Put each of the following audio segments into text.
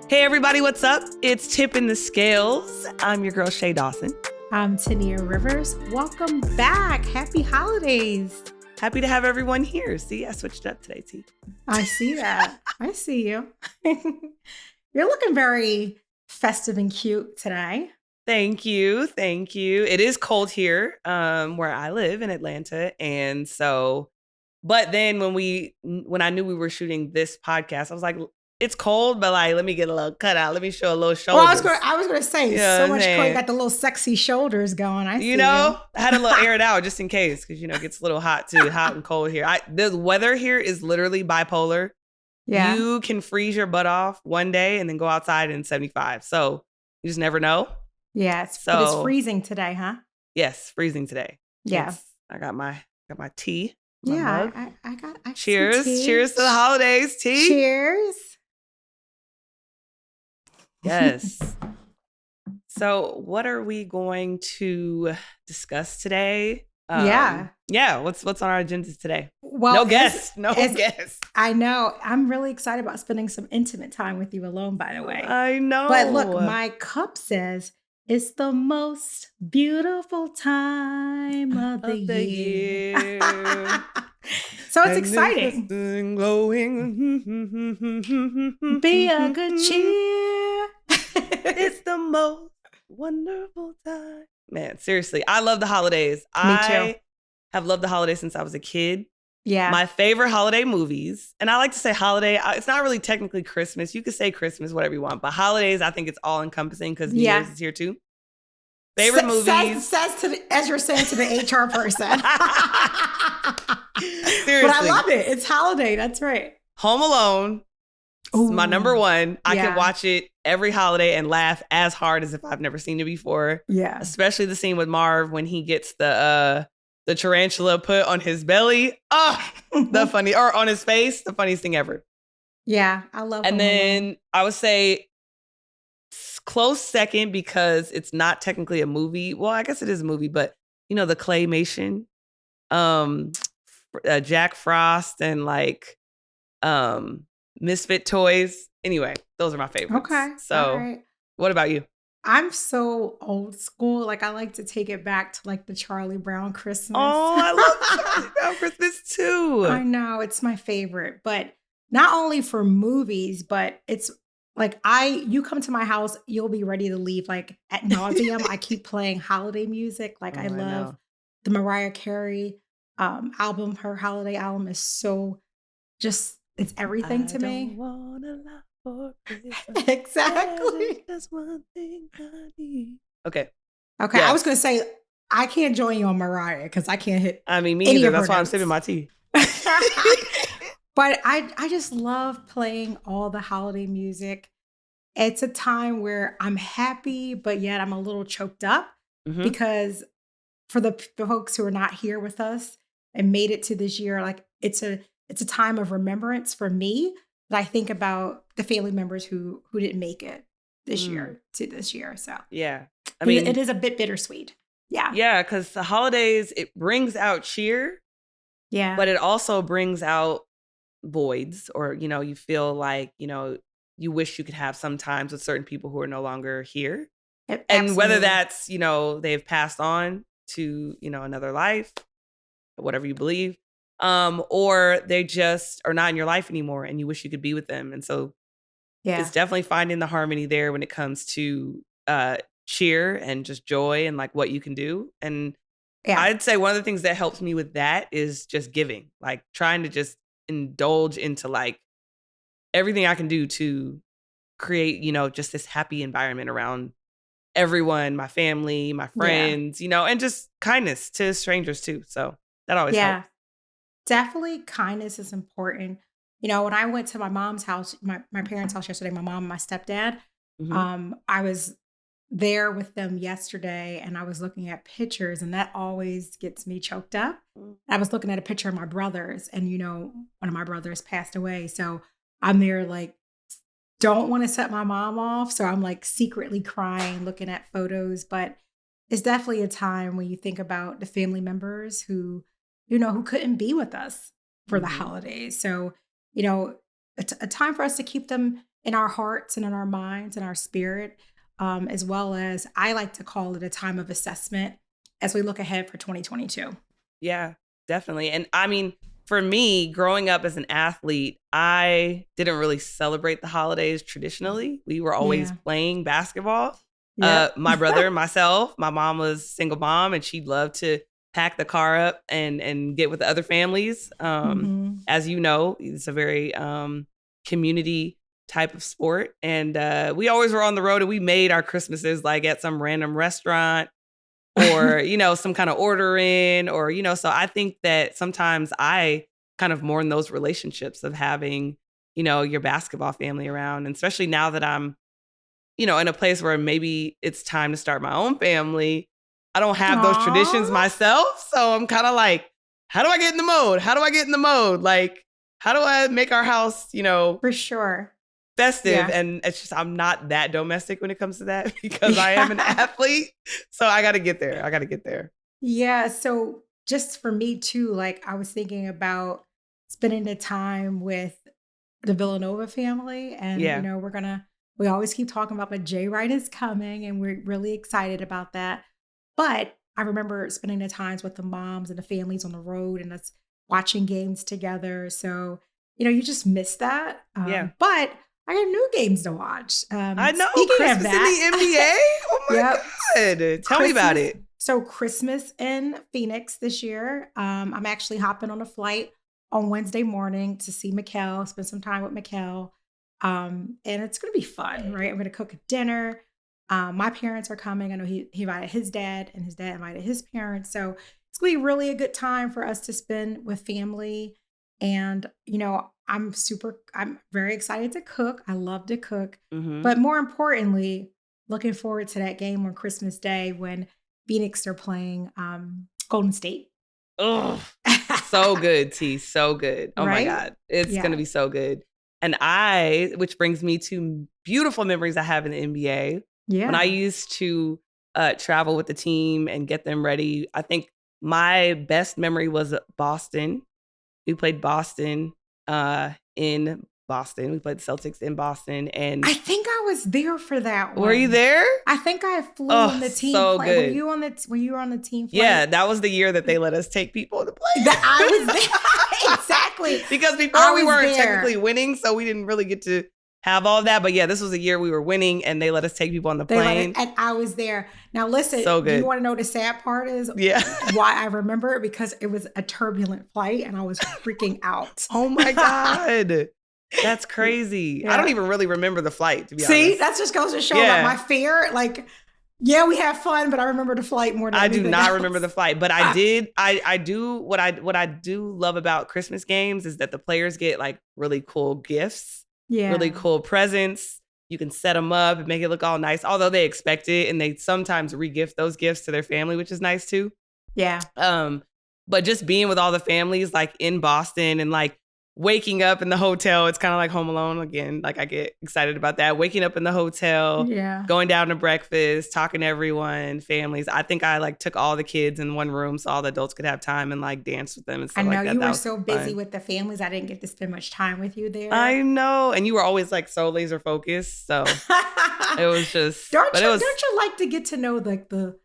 Hey everybody, what's up? It's Tipping the Scales. I'm your girl, Shay Dawson. I'm Tyneeha Rivers. Welcome back. Happy holidays. Happy to have everyone here. See, I switched it up today, T. I see that. I see you. You're looking very festive and cute today. Thank you. Thank you. It is cold here where I live in Atlanta. And so, but then when I knew we were shooting this podcast, I was like, it's cold, but like, let me get a little cutout. Let me show a little shoulder. Well, I was gonna say, you know so much cold. You got the little sexy shoulders going. I had a little air it out just in case, because it gets a little hot too, hot and cold here. The weather here is literally bipolar. Yeah, you can freeze your butt off one day and then go outside in 75. So you just never know. Yeah, but it's freezing today, huh? Yes, freezing today. Yeah, I got my tea. I got cheers. Cheers to the holidays, tea. Cheers. Yes. So what are we going to discuss today? Yeah. What's on our agenda today? Well, no guests. I know. I'm really excited about spending some intimate time with you alone, by the way. I know. But look, my cup says it's the most beautiful time of the year. So it's exciting. Glowing. Be a good cheer. It's the most wonderful time. Man, seriously, I love the holidays. Me too. I have loved the holidays since I was a kid. Yeah. My favorite holiday movies, and I like to say holiday, it's not really technically Christmas. You could say Christmas, whatever you want, but holidays, I think it's all encompassing because New Year's is here too. Favorite movies. As you're saying to the HR person. Seriously. But I love it. It's holiday. That's right. Home Alone. Ooh, my number one. I can watch it every holiday and laugh as hard as if I've never seen it before. Yeah. Especially the scene with Marv when he gets the tarantula put on his belly. Or on his face. The funniest thing ever. Yeah, I love it. And then I would say close second because it's not technically a movie. Well, I guess it is a movie, but the claymation, Jack Frost and Misfit Toys. Anyway, those are my favorites. Okay. So What about you? I'm so old school. I like to take it back to the Charlie Brown Christmas. Oh, I love Charlie Brown Christmas too. I know, it's my favorite, but not only for movies, but it's you come to my house, you'll be ready to leave ad nauseum. I keep playing holiday music. I love the Mariah Carey album. Her holiday album is so it's everything to me. Wanna lie for exactly. That's one thing I need. Okay. Yes. I was gonna say I can't join you on Mariah because I can't hit. I mean, me either. That's why I'm sipping my tea. But I just love playing all the holiday music. It's a time where I'm happy, but yet I'm a little choked up because for the folks who are not here with us and made it to this year, it's a time of remembrance for me that I think about the family members who didn't make it this year to this year. So yeah, I mean, it is a bit bittersweet. Yeah. Yeah. Cause the holidays, it brings out cheer. Yeah. But it also brings out voids or, you feel you wish you could have sometimes with certain people who are no longer here. Absolutely. And whether that's, they've passed on to, another life, whatever you believe. Or they just are not in your life anymore and you wish you could be with them. And so it's definitely finding the harmony there when it comes to cheer and just joy and what you can do. And I'd say one of the things that helps me with that is just giving, trying to just indulge into everything I can do to create, just this happy environment around everyone, my family, my friends, and just kindness to strangers too. So that always helps. Definitely kindness is important. When I went to my mom's house, my parents' house yesterday, my mom and my stepdad, I was there with them yesterday and I was looking at pictures and that always gets me choked up. I was looking at a picture of my brothers and, one of my brothers passed away. So I'm there don't want to set my mom off. So I'm secretly crying, looking at photos, but it's definitely a time when you think about the family members who couldn't be with us for the holidays. So, it's a time for us to keep them in our hearts and in our minds and our spirit, as well as I like to call it a time of assessment as we look ahead for 2022. Yeah, definitely. And I mean, for me, growing up as an athlete, I didn't really celebrate the holidays traditionally. We were always Yeah. playing basketball. Yep. My brother, myself, my mom was single mom, and she'd love to pack the car up and get with the other families. Hmm. As you know, it's a very community type of sport, and we always were on the road, and we made our Christmases like at some random restaurant or, some kind of order in or, so I think that sometimes I kind of mourn those relationships of having, your basketball family around. And especially now that I'm, in a place where maybe it's time to start my own family, I don't have those traditions Aw, myself. So I'm kind of like, how do I get in the mode? How do I get in the mode? Like, how do I make our house, for sure. festive? Yeah. And it's just, I'm not that domestic when it comes to that because I am an Yeah. athlete. So I got to get there. I got to get there. Yeah. So just for me too, like I was thinking about spending the time with the Villanova family. And, Yeah. we always keep talking about, but Jay Wright is coming and we're really excited about that. But I remember spending the times with the moms and the families on the road and us watching games together. So, you just miss that. Yeah. But I have new games to watch. I know. Speaking of Christmas in the that, NBA? Oh my yep. God. Tell me about Christmas. it. So Christmas in Phoenix this year. I'm actually hopping on a flight on Wednesday morning to see Mikkel, spend some time with Mikkel. And it's gonna be fun, right? I'm gonna cook a dinner. My parents are coming. I know he invited his dad, and his dad invited his parents. So it's gonna be really a good time for us to spend with family. And I'm very excited to cook. I love to cook. Mhm. But more importantly, looking forward to that game on Christmas Day when Phoenix are playing Golden State. Ugh. So good, T. So good. Oh my Right? God. It's gonna Yeah. be so good. And which brings me to beautiful memories I have in the NBA. When I Yeah. used to travel with the team and get them ready, I think my best memory was Boston. We played Boston in Boston. We played the Celtics in Boston. And I think I was there for that were you one. there? I think I flew Oh, on the team so flight. Were good. you on the team flight? Yeah, that was the year that they let us take people to That I was play. there. Exactly. Because I before we was weren't there. technically winning, so we didn't really get to have all of that. But yeah, this was a year we were winning and they let us take people on the They let it, plane. and I was there. Now, listen, So do you good. want to know the sad part is Yeah. why I remember it? Because it was a turbulent flight and I was freaking out. Oh my God. That's crazy. I don't Yeah. even really remember the flight, to be See, honest. that just goes to show that Yeah. my fear, like, yeah, we have fun, but I remember the flight more than I do anything not else. remember the flight, but I did. I do what I do love about Christmas games is that the players get like really cool gifts, really Yeah. cool presents. You can set them up and make it look all nice, although they expect it and they sometimes re-gift those gifts to their family, which is nice too. Yeah. But just being with all the families like in Boston and like waking up in the hotel, it's kind of like Home Alone again. Like I get excited about that. Waking up in the hotel, Yeah. going down to breakfast, talking to everyone, families. I think I like took all the kids in one room so all the adults could have time and like dance with them and I stuff know like that. you That were was so busy fun. with the families. I didn't get to spend much time with you there. I know. And you were always like so laser focused. So it was just, but it was, Don't you like to get to know like the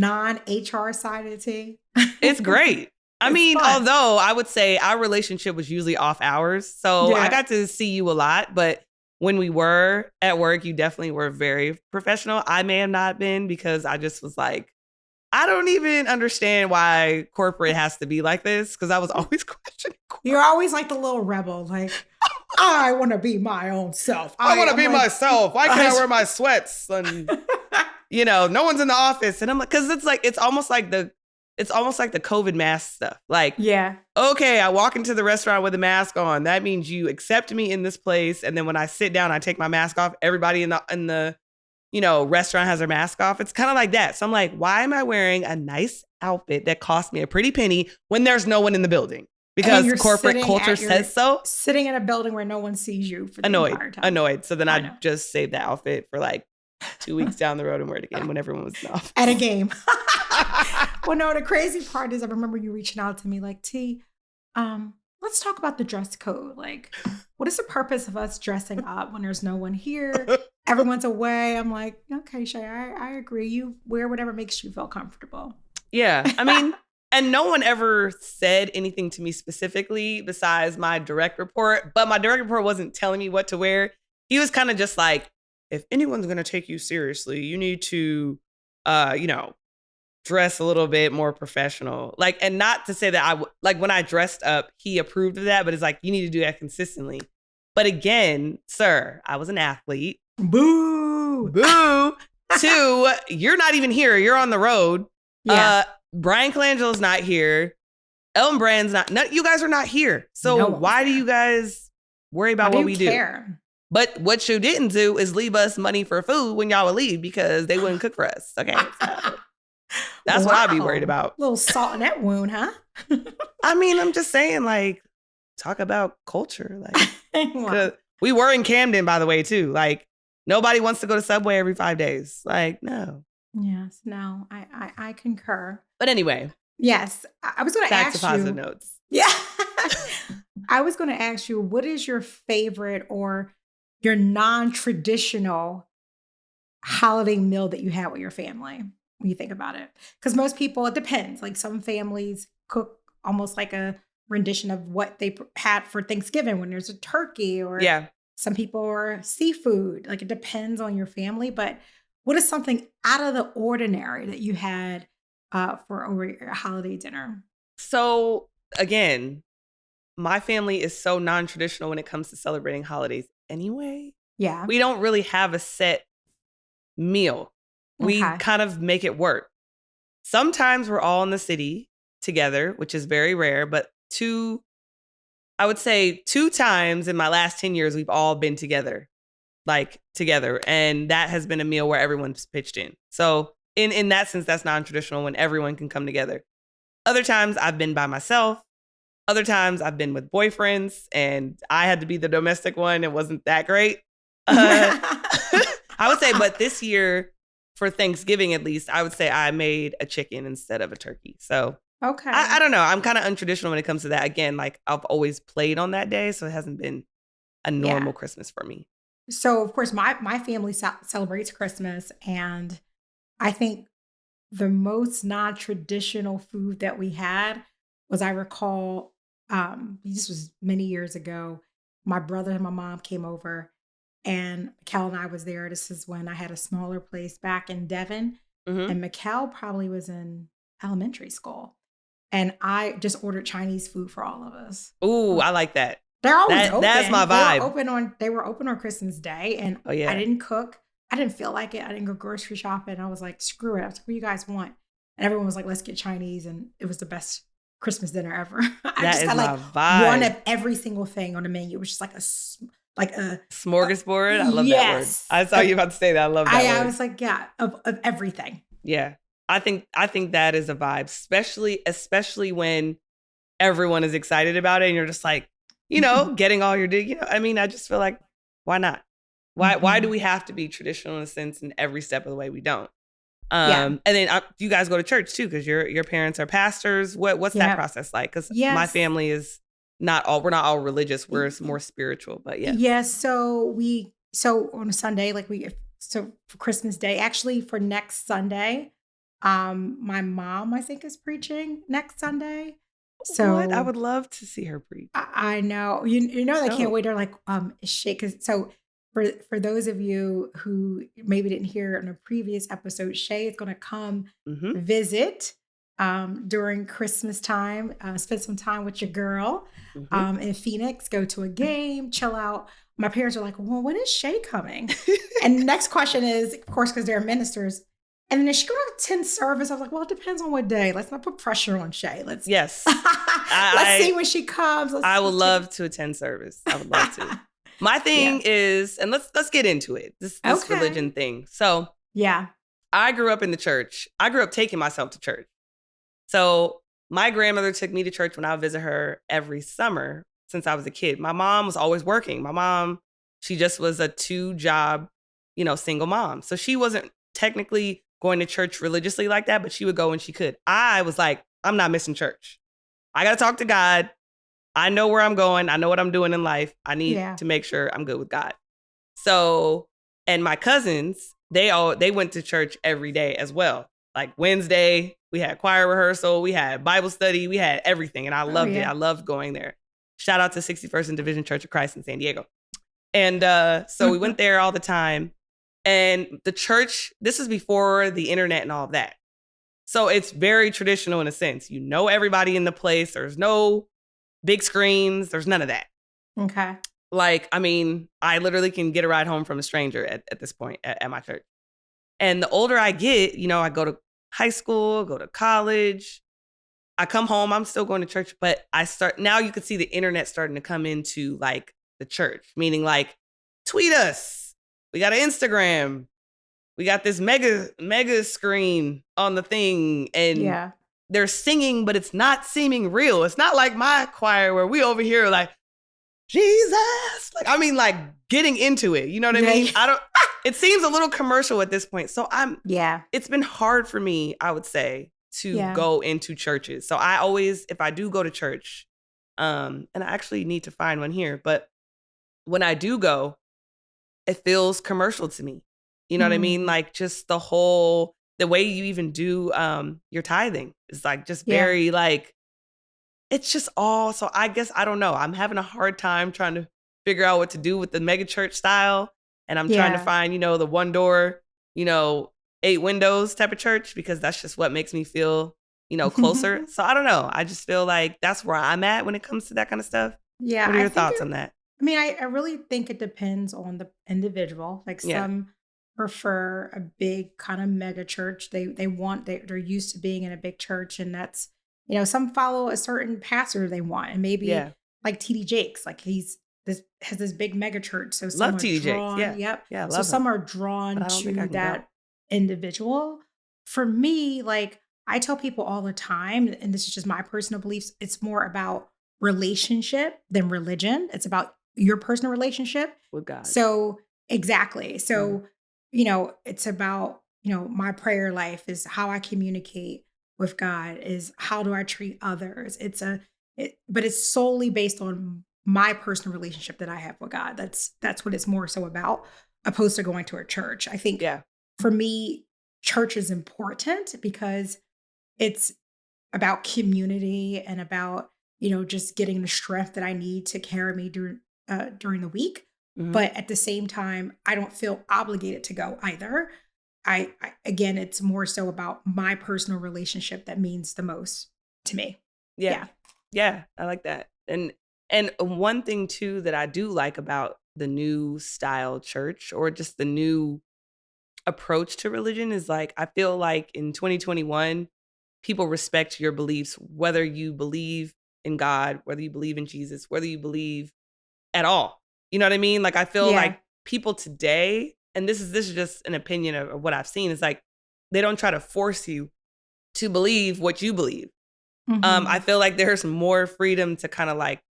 non-HR side of the team? it's great. I It's mean, fun. although I would say our relationship was usually off hours. So I Yeah. got to see you a lot. But when we were at work, you definitely were very professional. I may have not been because I just was like, I don't even understand why corporate has to be like this because I was always questioning. You're always like the little rebel, like, I want to be my own self. I want to I'm be like, myself. Why can't I wear my sweats? And no one's in the office. And I'm like, because it's almost like the COVID mask stuff. Like, Yeah. okay, I walk into the restaurant with a mask on. That means you accept me in this place. And then when I sit down, I take my mask off. Everybody in the restaurant has their mask off. It's kind of like that. So I'm like, why am I wearing a nice outfit that cost me a pretty penny when there's no one in the building? Because you're corporate culture says so. Sitting in a building where no one sees you for the entire time. Annoyed. So then I I know. just saved the outfit for like 2 weeks down the road and wear it again when everyone was in the office. At a game. Well, no, the crazy part is I remember you reaching out to me like, T, let's talk about the dress code. Like, what is the purpose of us dressing up when there's no one here? Everyone's away. I'm like, okay, Shay, I agree. You wear whatever makes you feel comfortable. Yeah. I mean, and no one ever said anything to me specifically besides my direct report, but my direct report wasn't telling me what to wear. He was kind of just like, if anyone's going to take you seriously, you need to, you know, dress a little bit more professional. Like, and not to say that like when I dressed up, he approved of that, but it's like, you need to do that consistently. But again, sir, I was an athlete. Boo. Boo. Two, you're not even here. You're on the road. Yeah. Brian Colangelo's not here. Elton Brand's not. You guys are not here. So No why do you guys worry about Why what do we you do? care? But what you didn't do is leave us money for food when y'all would leave because they wouldn't cook for us. Okay. So that's what I'd be worried about. A little salt in that wound, huh? I mean, I'm just saying, like, talk about culture. Like, Wow. we were in Camden, by the way, too. Like, nobody wants to go to Subway every 5 days. Like, no. Yes, no, I concur. But anyway. Yes, I was going to back ask to positive you. notes. Yeah. I was going to ask you, what is your favorite or your non-traditional holiday meal that you had with your family when you think about it? Because most people, it depends. Like some families cook almost like a rendition of what they had for Thanksgiving when there's a turkey, or Yeah. some people are seafood. Like it depends on your family. But what is something out of the ordinary that you had for over your holiday dinner? So again, my family is so non-traditional when it comes to celebrating holidays anyway. Yeah. We don't really have a set meal. We Okay. kind of make it work. Sometimes we're all in the city together, which is very rare, but I would say 2 times in my last 10 years, we've all been together, like together. And that has been a meal where everyone's pitched in. So in that sense, that's non-traditional when everyone can come together. Other times I've been by myself. Other times I've been with boyfriends and I had to be the domestic one. It wasn't that great. I would say, but this year for Thanksgiving, at least, I would say I made a chicken instead of a turkey. So Okay. I don't know. I'm kind of untraditional when it comes to that. Again, like I've always played on that day. So it hasn't been a normal Christmas for me. So, of course, my family celebrates Christmas, and I think the most non-traditional food that we had was, I recall, this was many years ago. My brother and my mom came over, and Mikkel and I was there. This is when I had a smaller place back in Devon, Mm-hmm. and Mikkel probably was in elementary school, and I just ordered Chinese food for all of us. Ooh, I like that. They're always open. That's my vibe. They were open on Christmas Day, and Oh, yeah. I didn't cook. I didn't feel like it. I didn't go grocery shopping. I was like, screw it. I was like, what do you guys want? And everyone was like, let's get Chinese, and it was the best Christmas dinner ever. I That just is got my like vibe. one of every single thing on the menu. It was just like a Smorgasbord. I love yes. that word. I saw you about to say that. I love that word. I was like, yeah, of everything. Yeah. I think that is a vibe, especially when everyone is excited about it and you're just like, you know, getting all your I mean, I just feel like, why not? Why do we have to be traditional in a sense in every step of the way? We don't. And then you guys go to church too, because your parents are pastors. What's that process like? Because my family is we're not all religious. We're more spiritual, but yeah. Yes. So on a Sunday, so for Christmas Day, actually for next Sunday, my mom, I think, is preaching next Sunday. So What? I would love to see her preach. I know, you know, they can't wait. They're like, shit. So for those of you who maybe didn't hear in a previous episode, Shea is going to come visit during Christmas time, spend some time with your girl in Phoenix, go to a game, chill out. My parents are like, well, when is Shea coming? And the next question is, of course, because they're ministers. And then is she going to attend service? I was like, well, it depends on what day. Let's not put pressure on Shea. Let's see when she comes. I would love to attend service. I would love to. My thing is, and let's get into it. This religion thing. So I grew up in the church. I grew up taking myself to church. So my grandmother took me to church when I would visit her every summer since I was a kid. My mom was always working. My mom, she just was a 2-job, single mom. So she wasn't technically going to church religiously like that, but she would go when she could. I was like, I'm not missing church. I got to talk to God. I know where I'm going. I know what I'm doing in life. I need Yeah. to make sure I'm good with God. So, and my cousins, they went to church every day as well. Like Wednesday, we had choir rehearsal, we had Bible study, we had everything, and I Oh, loved it. yeah. I loved going there. Shout out to 61st and Division Church of Christ in San Diego. And so we went there all the time. And the church, this is before the internet and all of that. So it's very traditional in a sense. You know everybody in the place. There's no big screens. There's none of that. Okay. Like, I mean, I literally can get a ride home from a stranger at this point at my church. And the older I get, I go to high school, go to college. I come home, I'm still going to church, but now you can see the internet starting to come into like the church, meaning like tweet us. We got an Instagram. We got this mega screen on the thing, and Yeah. they're singing, but it's not seeming real. It's not like my choir where we over here like, Jesus. Like, I mean, like getting into it. You know what I mean? It seems a little commercial at this point. So Yeah. it's been hard for me, I would say, to Yeah. go into churches. So I always, if I do go to church, and I actually need to find one here, but when I do go, it feels commercial to me. You know what I mean? Like just the way you even do your tithing is like just Yeah. very like, it's just all, so I guess, I don't know. I'm having a hard time trying to figure out what to do with the mega church style. And I'm trying to Yeah. find, the one door, 8 windows type of church, because that's just what makes me feel, closer. So I don't know. I just feel like that's where I'm at when it comes to that kind of stuff. Yeah. What are your thoughts on that? I really think it depends on the individual. Like Yeah. some prefer a big kind of mega church. They're used to being in a big church, and that's some follow a certain pastor they want, and maybe Yeah. like TD Jakes, like has this big mega church. So some Love are TD Jakes. drawn. Yeah. Yep. Yeah. I So love him. some are But drawn I don't think I to can go. that individual. For me, like I tell people all the time, and this is just my personal beliefs, it's more about relationship than religion. It's about your personal relationship. With God. So, exactly. Mhm. So, it's about, my prayer life is how I communicate with God, is how do I treat others. But it's solely based on my personal relationship that I have with God. That's what it's more so about, opposed to going to a church. I think Yeah. for me, church is important because it's about community and about, just getting the strength that I need to carry me during the week. Mhm. But at the same time, I don't feel obligated to go either. Again, it's more so about my personal relationship that means the most to me. Yeah. Yeah. Yeah, I like that. And one thing too that I do like about the new style church, or just the new approach to religion, is like I feel like in 2021 people respect your beliefs, whether you believe in God, whether you believe in Jesus, whether you believe at all. You know what I mean? Like I feel Yeah. like people today, and this is just an opinion of what I've seen, is like they don't try to force you to believe what you believe. I Hmm. feel like there's more freedom to kind of like,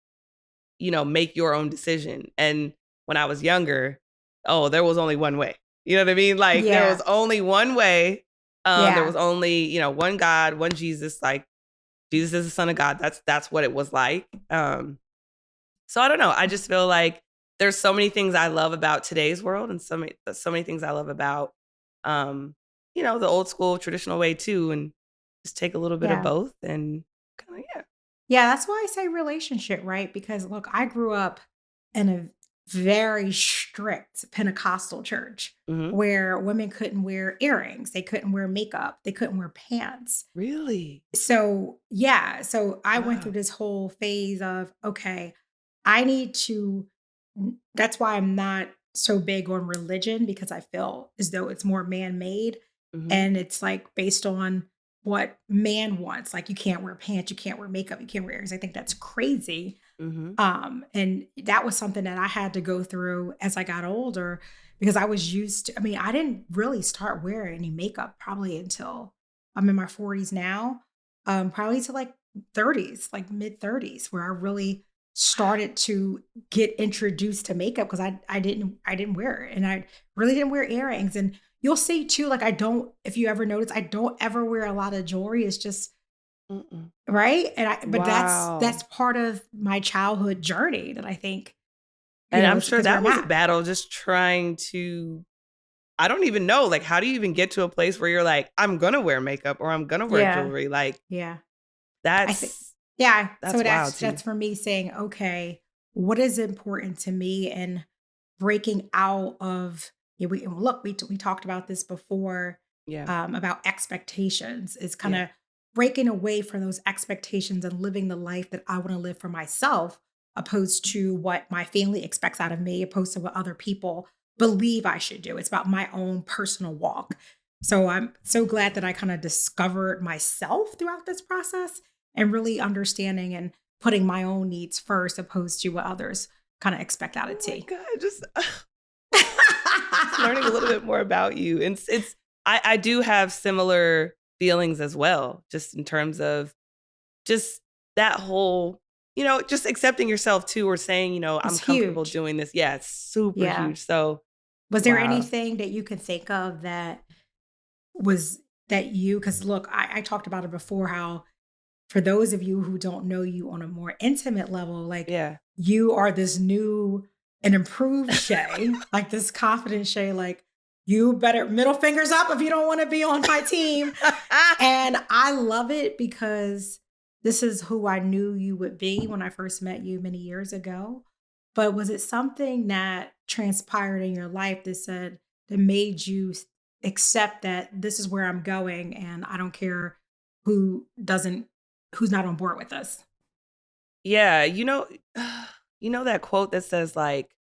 make your own decision. And when I was younger, oh, there was only one way. You know what I mean? Like there Yeah. was only one way. There Yeah. was only, one God, one Jesus. Like Jesus is the Son of God. That's what it was like. So I don't know. I just feel like there's so many things I love about today's world, and so many things I love about, the old school traditional way too, and just take a little bit of Yeah. both and kind of, yeah. Yeah, that's why I say relationship, right? Because look, I grew up in a very strict Pentecostal church Hmm. where women couldn't wear earrings, they couldn't wear makeup, they couldn't wear pants. Really? So, yeah, so I went through Wow. this whole phase of, okay, I need to that's why I'm not so big on religion, because I feel as though it's more man-made, Hmm. and it's like based on what man wants. Like you can't wear pants, you can't wear makeup, you can't wear earrings. I think that's crazy. Hmm. And that was something that I had to go through as I got older, because I was used to, I didn't really start wearing any makeup probably until I'm in my 40s now. Probably to like 30s, like mid 30s, where I really started to get introduced to makeup, because I didn't wear it, and I really didn't wear earrings. And you'll see too, like I don't, if you ever notice, I don't ever wear a lot of jewelry. It's just Mm-mm. right? But Wow. that's part of my childhood journey that I think, And I'm is sure because where that I'm was a at. battle just trying to I don't even know, like, how do you even get to a place where you're like, "I'm gonna wear makeup or I'm gonna wear Yeah, jewelry?" Like, yeah. I think, that's yeah. So that's wild that's to me. for me saying, okay, what is important to me, and breaking out of, yeah, we look, we talked about this before, Yeah, about expectations, is kind yeah. of breaking away from those expectations and living the life that I want to live for myself, opposed to what my family expects out of me, opposed to what other people believe I should do. It's about my own personal walk. So I'm so glad that I kind of discovered myself throughout this process, and really understanding and putting my own needs first, opposed to what others kind of expect out of Oh my tea. god, just learning a little bit more about you. And it's I do have similar feelings as well, just in terms of just that whole, just accepting yourself too, or saying, It's I'm comfortable huge. doing this. Yeah, it's super Yeah. huge. So, Was there wow. anything that you can think of that was that you, because look, I talked about it before, how for those of you who don't know you on a more intimate level, like, Yeah. you are this new and improved Shay, like this confident Shay, like, you better middle fingers up if you don't want to be on my team. And I love it because this is who I knew you would be when I first met you many years ago. But was it something that transpired in your life that made you accept that this is where I'm going, and I don't care who doesn't who's not on board with us? Yeah, you know that quote that says like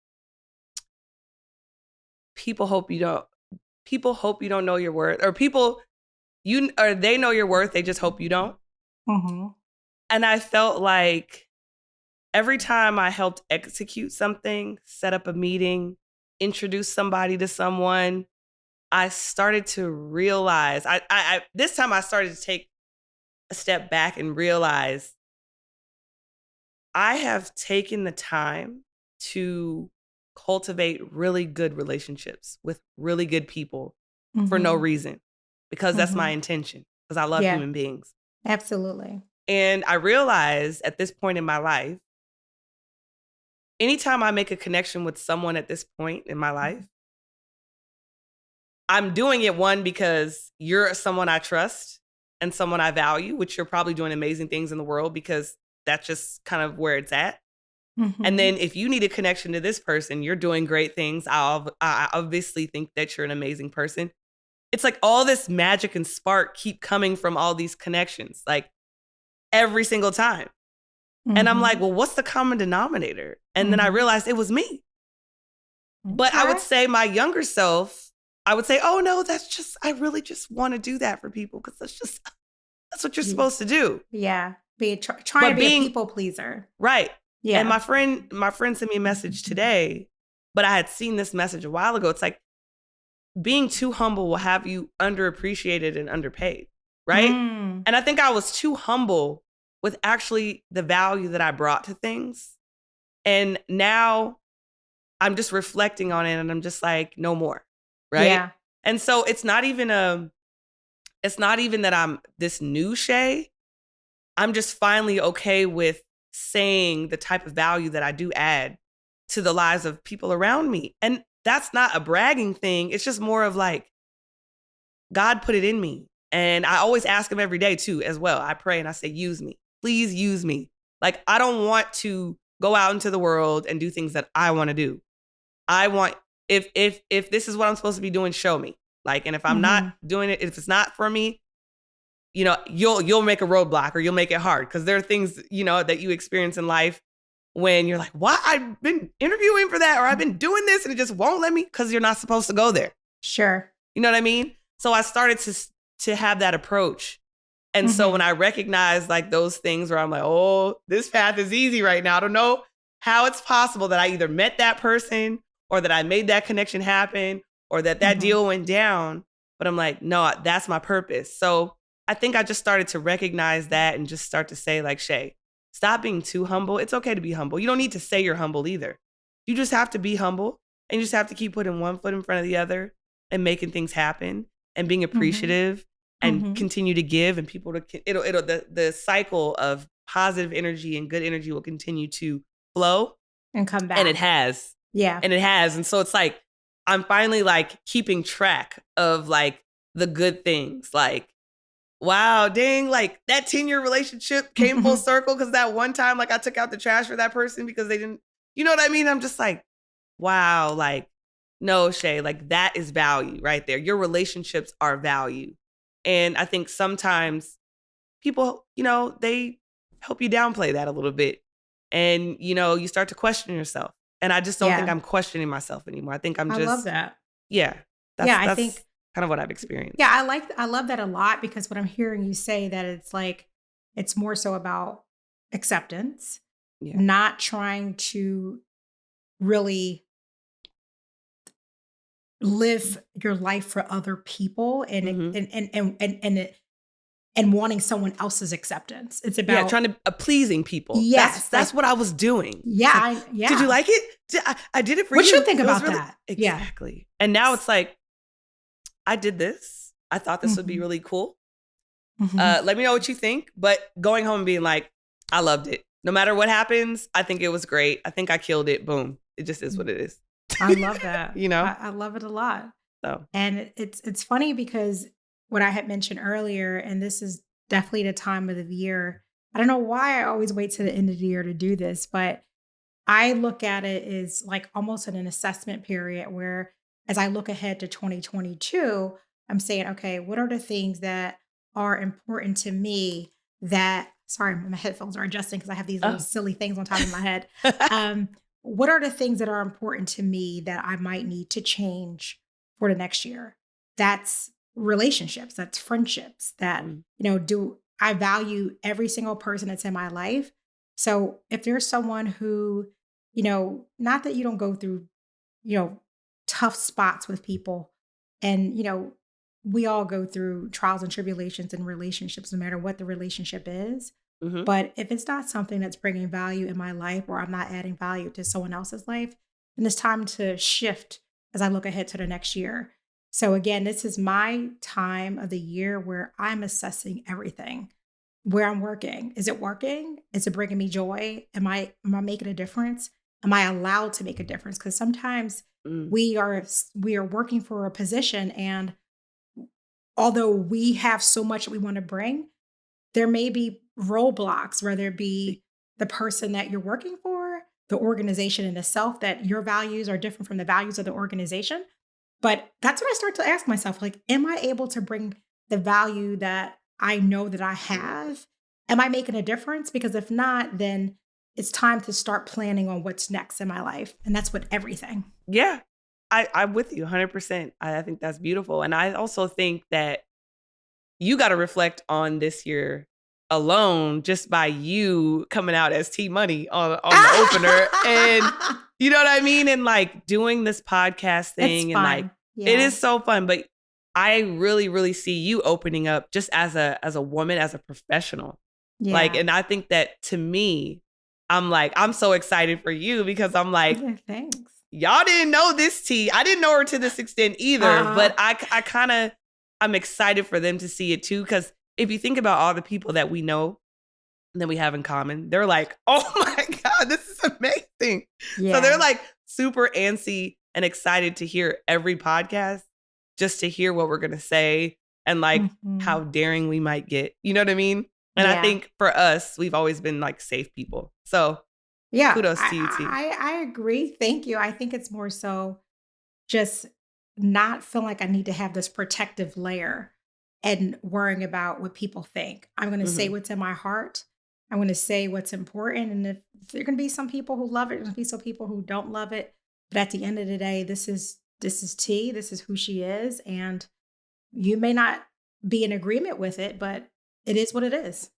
people hope you don't people hope you don't know your worth, or they know your worth, they just hope you don't. Mhm. And I felt like every time I helped execute something, set up a meeting, introduce somebody to someone, I started to realize this time I started to take a step back and realize I have taken the time to cultivate really good relationships with really good people for no Mhm. reason, because that's my Mhm. intention, because I love Yeah, human beings. absolutely. And I realized at this point in my life, anytime I make a connection with someone at this point in my life, I'm doing it, one, because you're someone I trust and someone I value, which you're probably doing amazing things in the world because that's just kind of where it's at. And Mhm. then if you need a connection to this person, you're doing great things. I obviously think that you're an amazing person. It's like all this magic and spark keep coming from all these connections, like every single time. And I'm like, Mhm. well, what's the common denominator? And then I Mhm. realized it was me. But I would Okay. say my younger self, I would say, oh no, I really just want to do that for people because that's what you're Ye supposed to do. Yeah. Trying to But be a being people pleaser. right. And Yeah. my friend sent me a message today, but I had seen this message a while ago. It's like being too humble will have you underappreciated and underpaid. Right. Mm. And I think I was too humble with actually the value that I brought to things. And now I'm just reflecting on it and I'm just like, no more. Right. Yeah. And so it's not even that I'm this new Shay. I'm just finally okay with saying the type of value that I do add to the lives of people around me. And that's not a bragging thing. It's just more of like, God put it in me. And I always ask him every day too, as well. I pray and I say, use me. Please use me. Like, I don't want to go out into the world and do things that I want to do. I want, if this is what I'm supposed to be doing, show me. Like, and if I'm not Mhm. doing it, if it's not for me, you'll make a roadblock or you'll make it hard, because there are things, that you experience in life when you're like, why I've been interviewing for that, or I've been doing this and it just won't let me, because you're not supposed to go there. Sure. You know what I mean? So I started to have that approach. And so when Mhm. I recognize like those things where I'm like, oh, this path is easy right now, I don't know how it's possible that I either met that person or that I made that connection happen or that Mhm. deal went down. But I'm like, no, that's my purpose. So I think I just started to recognize that and just start to say, like, Shay, stop being too humble. It's okay to be humble. You don't need to say you're humble either. You just have to be humble, and you just have to keep putting one foot in front of the other and making things happen and being Mhm. appreciative. and continue to give, and people the cycle of positive energy and good energy will continue to flow and come back. And it has. Yeah. And it has. And so it's like, I'm finally like keeping track of like the good things. Like, wow, dang, like that 10-year relationship came full circle because that one time, like I took out the trash for that person because they didn't, you know what I mean? I'm just like, wow, like, no, Shea, like that is value right there. Your relationships are value. And I think sometimes people, they help you downplay that a little bit. And, you start to question yourself. And I just don't think I'm questioning myself anymore. I think I love that. Yeah. I think kind of what I've experienced. Yeah, I love that a lot because what I'm hearing you say that it's like, it's more so about acceptance, not trying to really live your life for other people and wanting someone else's acceptance. It's about trying to pleasing people. Yes, that's what I was doing. Yeah, Did you like it? I did it for you. What you think about that? Exactly. And now it's like, I did this. I thought this would be really cool. Let me know what you think. But going home and being like, I loved it. No matter what happens, I think it was great. I think I killed it. Boom. It just is what it is. I love that. I love it a lot. So, and it's funny because what I had mentioned earlier, and this is definitely the time of the year. I don't know why I always wait to the end of the year to do this, but I look at it as like almost an assessment period where as I look ahead to 2022, I'm saying, okay, what are the things that are important to me that, sorry, my headphones are adjusting because I have these little silly things on top of my head. What are the things that are important to me that I might need to change for the next year? That's relationships, that's friendships, that, do I value every single person that's in my life? So if there's someone who, not that you don't go through, tough spots with people and, we all go through trials and tribulations in relationships, no matter what the relationship is. But if it's not something that's bringing value in my life or I'm not adding value to someone else's life, then it's time to shift as I look ahead to the next year. So again, this is my time of the year where I'm assessing everything, where I'm working. Is it working? Is it bringing me joy? Am I making a difference? Am I allowed to make a difference? Because sometimes we are working for a position, and although we have so much that we want to bring, there may be roadblocks, whether it be the person that you're working for, the organization in itself, that your values are different from the values of the organization. But that's when I start to ask myself, like, am I able to bring the value that I know that I have? Am I making a difference? Because if not, then it's time to start planning on what's next in my life. And that's with everything. Yeah, I'm with you 100%. I think that's beautiful. And I also think that you got to reflect on this year alone just by you coming out as T Money on the opener. And you know what I mean? And like doing this podcast thing and like, it is so fun. But I really, really see you opening up just as a woman, as a professional. Yeah. Like, and I think that to me, I'm so excited for you because I'm like, thanks. Y'all didn't know this T. I didn't know her to this extent either, but I'm excited for them to see it too. Because if you think about all the people that we know and that we have in common, they're like, oh my God, this is amazing. Yeah. So they're like super antsy and excited to hear every podcast, just to hear what we're going to say and like how daring we might get. You know what I mean? And I think for us, we've always been like safe people. So kudos to you, T. I agree. Thank you. I think it's more so just not feeling like I need to have this protective layer and worrying about what people think. I'm going to say what's in my heart. I'm going to say what's important. And if there are going to be some people who love it, there's going to be some people who don't love it. But at the end of the day, this is T. This is who she is. And you may not be in agreement with it, but it is what it is.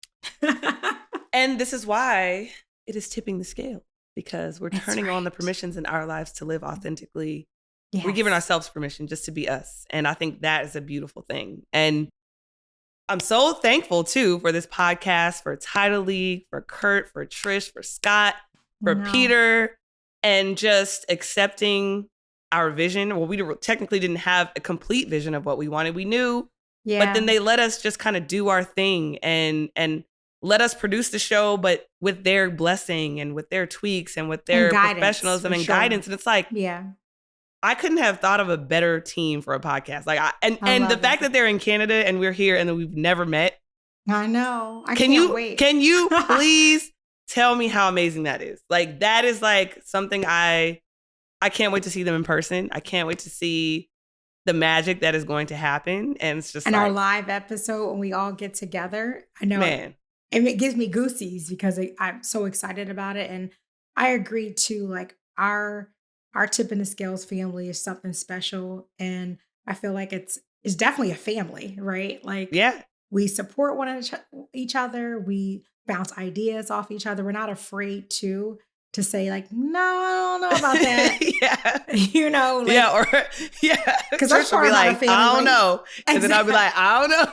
And this is why it is tipping the scale, because we're turning on the permissions in our lives to live authentically. Yes. We're giving ourselves permission just to be us. And I think that is a beautiful thing. And I'm so thankful too for this podcast, for Tidal League, for Kurt, for Trish, for Scott, for Peter, and just accepting our vision. Well, we technically didn't have a complete vision of what we wanted. We knew But then Yeah. they let us just kind of do our thing and let us produce the show, but with their blessing and with their tweaks and with And their guidance professionalism for and sure. guidance. And it's like, Yeah. I couldn't have thought of a better team for a podcast. Like, I and the love fact it. that they're in Canada and we're here and that we've never met. I know. I Can can't wait. you please tell me how amazing that is? Like, that is like something I can't wait to see them in person. I can't wait to see the magic that is going to happen. And it's just And our like, live episode when we all get together, I know it, man, and it gives me goosies because I'm so excited about it. And I agree too. Like our tip in the scales family is something special, and I feel like it's definitely a family, right? Like yeah. we support each other. We bounce ideas off each other. We're not afraid to say like, no, I don't know about that. Yeah. You know, Yeah. like Or, yeah. because that's Trish will part be of our like, family, I don't right? know. And then I'll be like, I don't know.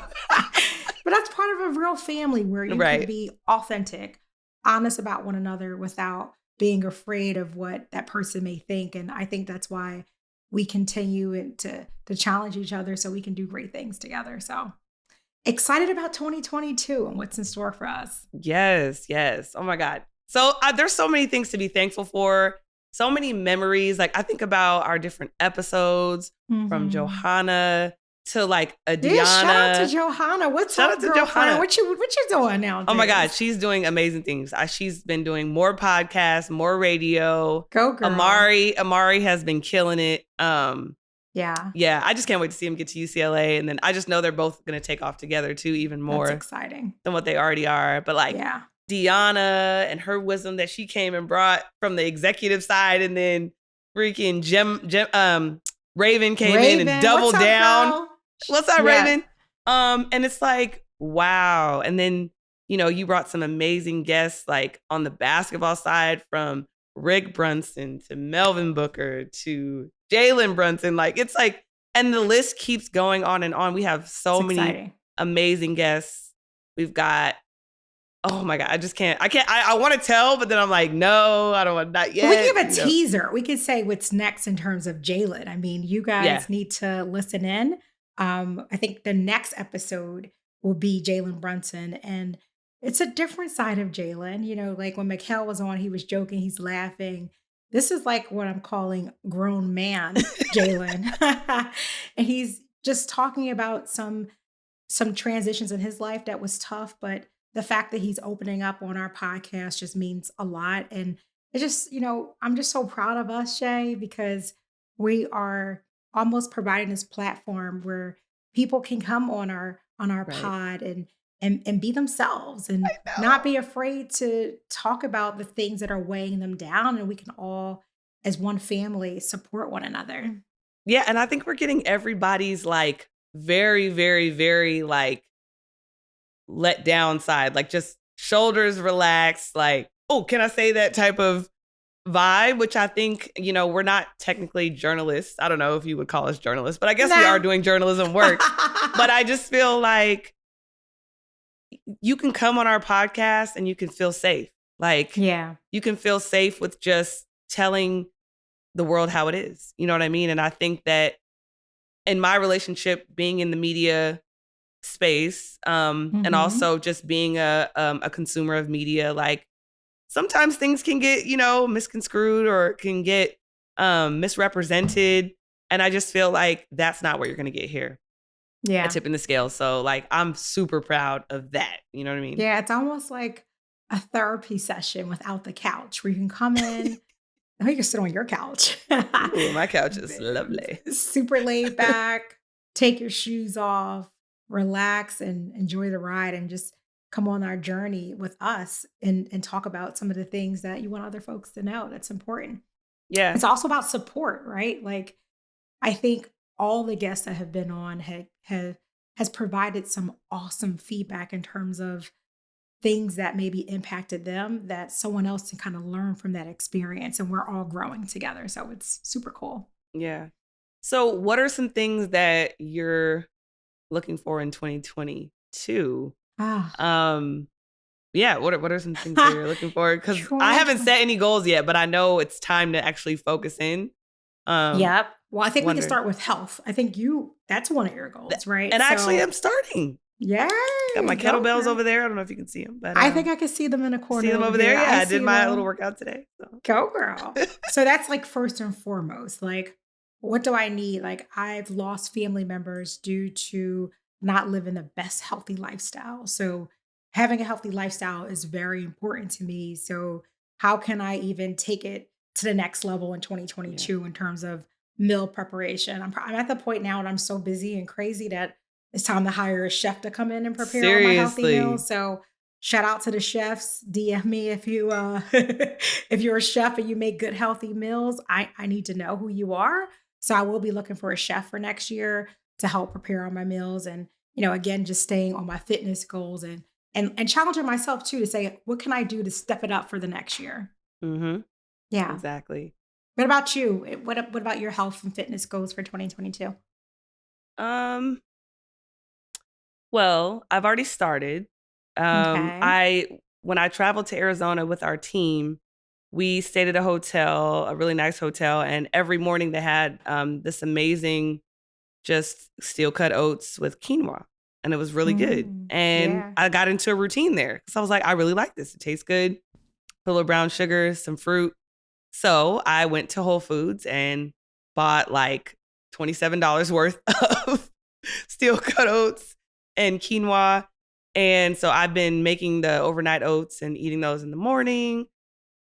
But that's part of a real family where you can Right. be authentic, honest about one another without being afraid of what that person may think. And I think that's why we continue to challenge each other so we can do great things together. So excited about 2022 and what's in store for us. Yes. Yes. Oh my God. So there's so many things to be thankful for. So many memories. Like, I think about our different episodes from Mhm. Johanna to like a Yeah, shout out to Diana. Johanna. What's Shout out up, to girlfriend? Johanna. What you doing Oh my God, nowadays? she's doing amazing things. She's been doing more podcasts, more radio. Go girl. Amari has been killing it. Yeah, Yeah, I just can't wait to see him get to UCLA. And then I just know they're both going to take off together too, even that's more exciting. than what they already are. But like Yeah. Deanna and her wisdom that she came and brought from the executive side, and then freaking Raven came in and Raven, what's doubled up, down. girl? What's up, Yes. Raven? And it's like, wow. And then, you brought some amazing guests like on the basketball side, from Rick Brunson to Melvin Booker to Jalen Brunson. Like, it's like, and the list keeps going on and on. We have so It's many exciting. amazing guests. We've got, oh my God, I want to tell, but then I'm like, no, I don't want, not yet. We can give a teaser. We could say what's next in terms of Jalen. I mean, you Yeah. guys need to listen in. I think the next episode will be Jalen Brunson, and it's a different side of Jalen. You know, like when Mikhail was on, he was joking, he's laughing. This is like what I'm calling grown man Jalen, and he's just talking about some transitions in his life that was tough, but the fact that he's opening up on our podcast just means a lot. And it just, I'm just so proud of us, Shay, because we are almost providing this platform where people can come on our Right. pod and be themselves and I not know. be afraid to talk about the things that are weighing them down. And we can all, as one family, support one another. Yeah. And I think we're getting everybody's like very, very, very like let down side, like just shoulders relaxed, like, oh, can I say that type of vibe? Which I think, we're not technically journalists. I don't know if you would call us journalists, but I guess we are No. doing journalism work. But I just feel like you can come on our podcast and you can feel safe. Like, Yeah. you can feel safe with just telling the world how it is. You know what I mean? And I think that in my relationship, being in the media space, and Hmm. also just being a consumer of media, like sometimes things can get, misconstrued or can get misrepresented. And I just feel like that's not what you're going to get here at Yeah. Tipping the Scale. So like, I'm super proud of that. You know what I mean? Yeah, it's almost like a therapy session without the couch where you can come in. Oh, you can sit on your couch. Ooh, my couch is lovely. Super laid back, take your shoes off, relax, and enjoy the ride, and just come on our journey with us and talk about some of the things that you want other folks to know that's important. Yeah. It's also about support, right? Like I think all the guests that have been on has provided some awesome feedback in terms of things that maybe impacted them that someone else can kind of learn from that experience, and we're all growing together. So it's super cool. Yeah. So what are some things that you're looking for in 2022? Ah, Yeah, what are some things that you're looking for? Because I haven't 2020. set any goals yet, but I know it's time to actually focus in. Um, Yep. Well, I think we can Wondering. start with health. I think that's one of your goals, right? And actually, So, I'm starting. yay, Got my go kettlebells girl. over there. I don't know if you can see them, but I think I can see them in a see corner them over over there. here. Yeah, I I did see my little them. workout today. So. Go girl. So that's like first and foremost. Like, what do I need? Like, I've lost family members due to not living the best healthy lifestyle. So having a healthy lifestyle is very important to me. So how can I even take it to the next level in Yeah. 2022 in terms of meal preparation? I'm at the point now and I'm so busy and crazy that it's time to hire a chef to come in and prepare all my healthy Seriously. meals. So shout out to the chefs. DM me if you if you're a chef and you make good healthy meals. I need to know who you are. So I will be looking for a chef for next year to help prepare all my meals and again just staying on my fitness goals and challenging myself too to say what can I do to step it up for the next year. Mm-hmm. Yeah. Exactly. What about you? What about your health and fitness goals for 2022? Um, well, I've already started. Okay. I when I traveled to Arizona with our team, we stayed at a hotel, a really nice hotel, and every morning they had this amazing just steel cut oats with quinoa, and it was really good. And Yeah. I got into a routine there because I was like, I really like this. It tastes good. Put a little brown sugar, some fruit. So I went to Whole Foods and bought like $27 worth of steel cut oats and quinoa. And so I've been making the overnight oats and eating those in the morning.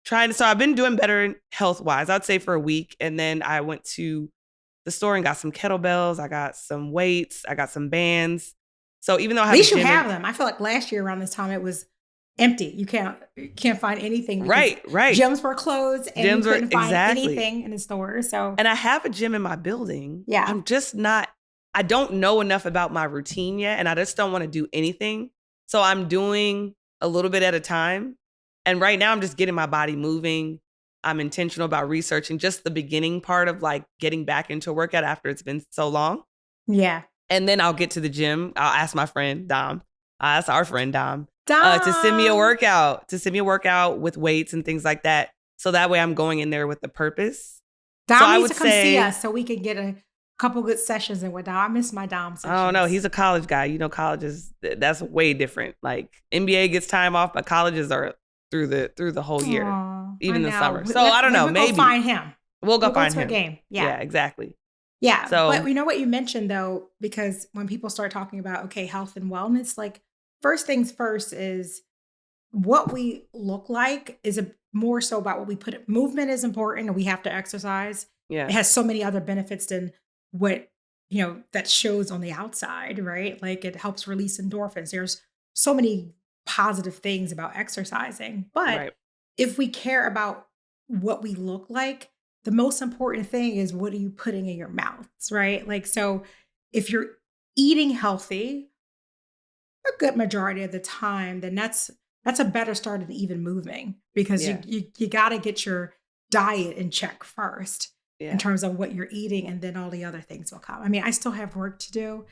So I've been doing better health wise, I'd say for a week. And then I went to the store and got some kettlebells. I got some weights. I got some bands. So even though I At have a least you gym in, have them. I feel like last year around this time it was empty. You can't find anything because right. gyms were closed and you Gyms were couldn't find exactly. anything in the store. So And I have a gym in my building. yeah. I don't know enough about my routine yet. And I just don't want to do anything. So I'm doing a little bit at a time. And right now I'm just getting my body moving. I'm intentional about researching just the beginning part of like getting back into a workout after it's been so long. Yeah. And then I'll get to the gym. I'll ask my friend, Dom. I'll ask our friend, Dom, to Dom. send me a workout with weights and things like that. So that way I'm going in there with the purpose. So Dom I needs would to come see say, us so we can get a couple good sessions in with Dom. I miss my Dom I don't know. sessions. He's a college guy. You know, college that's way different. Like NBA gets time off, but colleges are through the whole year, Oh, I even the know. summer. So I don't know. We'll go Maybe find him. we'll go We'll go find to a him. game. Yeah. Yeah, exactly. Yeah. But So you know what you mentioned though, because when people start talking about, okay, health and wellness, like first things first is what we look like is more so about what we put it. Movement is important and we have to exercise. It yeah, has so many other benefits than what, that shows on the outside, right? Like it helps release endorphins. There's so many positive things about exercising. But right. if we care about what we look like, the most important thing is what are you putting in your mouths, right? Like, so if you're eating healthy, a good majority of the time, then that's a better start than even moving because you Yeah, you got to get your diet in check first in yeah. terms of what you're eating, and then all the other things will come. I mean, I still have work to do.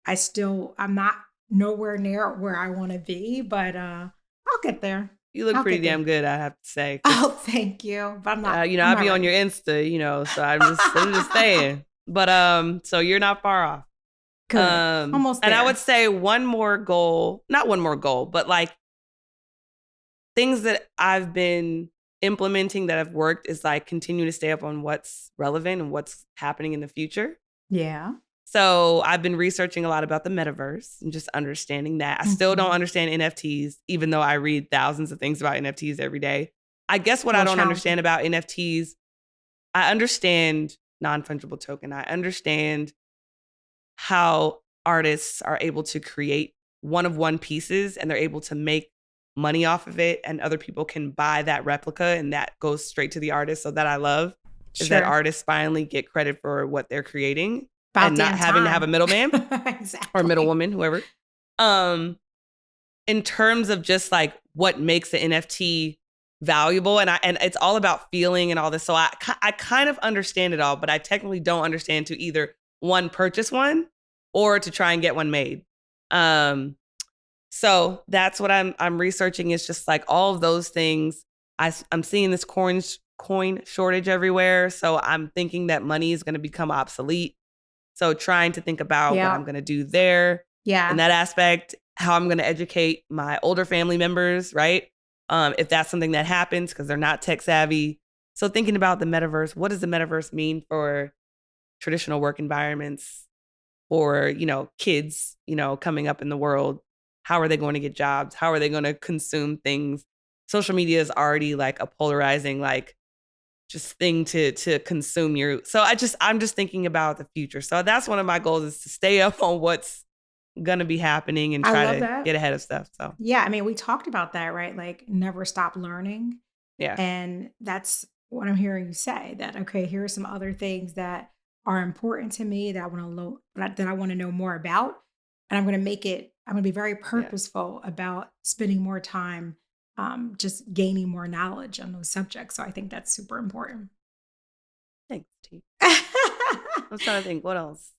I'm not nowhere near where I want to be, but I'll get there. You look I'll pretty get there. damn good, I have to say, because Oh, thank you. But I'll I'm not be on your ready. Insta, so I'm just saying. But so you're not far off. Good. Almost And I would there. say one more goal, not one more goal, but like things that I've been implementing that have worked is like continue to stay up on what's relevant and what's happening in the future. Yeah. So I've been researching a lot about the metaverse and just understanding that. I still don't Mhm. understand NFTs, even though I read thousands of things about NFTs every day. I guess A what I little don't understand challenging. about NFTs, I understand non-fungible token. I understand how artists are able to create one of one pieces and they're able to make money off of it and other people can buy that replica and that goes straight to the artist. So that I love is that Sure. artists finally get credit for what they're creating About and not damn having to have a time. middleman or Exactly. middlewoman, whoever. Um, in terms of just like what makes the NFT valuable, and it's all about feeling and all this. So I kind of understand it all, but I technically don't understand to either one purchase one or to try and get one made. Um, so that's what I'm researching is just like all of those things. I'm seeing this coin shortage everywhere. So I'm thinking that money is going to become obsolete. So trying to think about what I'm Yeah. going to do there in Yeah. that aspect, how I'm going to educate my older family members, right? If that's something that happens because they're not tech savvy. So thinking about the metaverse, what does the metaverse mean for traditional work environments or, kids, coming up in the world? How are they going to get jobs? How are they going to consume things? Social media is already like a polarizing, like just thing to consume your. So I'm just thinking about the future. So that's one of my goals is to stay up on what's gonna be happening and I try love to that. get ahead of stuff. So Yeah, I mean, we talked about that, right? Like never stop learning. yeah, And that's what I'm hearing you say that, okay, here are some other things that are important to me that I want to that I want to know more about. And I'm going to be very yeah. purposeful about spending more time just gaining more knowledge on those subjects. So I think that's super important. Thanks, T. I was trying to think what else.